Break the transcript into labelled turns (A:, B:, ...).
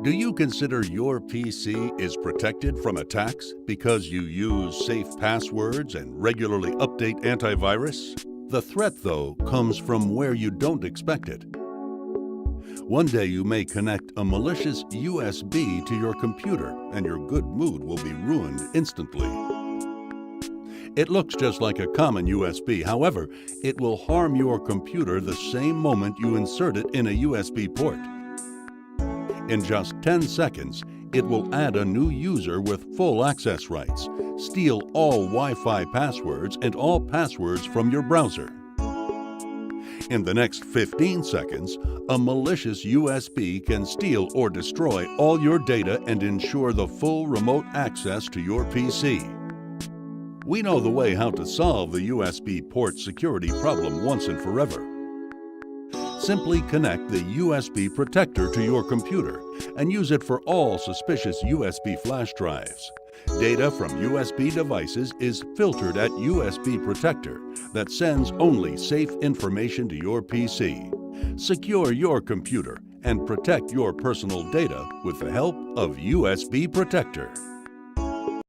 A: Do you consider your PC is protected from attacks because you use safe passwords and regularly update antivirus? The threat, though, comes from where you don't expect it. One day you may connect a malicious USB to your computer and your good mood will be ruined instantly. It looks just like a common USB, however, it will harm your computer the same moment you insert it in a USB port. In just 10 seconds, it will add a new user with full access rights, steal all Wi-Fi passwords and all passwords from your browser. In the next 15 seconds, a malicious USB can steal or destroy all your data and ensure the full remote access to your PC. We know the way how to solve the USB port security problem once and forever. Simply connect the USB protector to your computer and use it for all suspicious USB flash drives. Data from USB devices is filtered at USB protector that sends only safe information to your PC. Secure your computer and protect your personal data with the help of USB protector.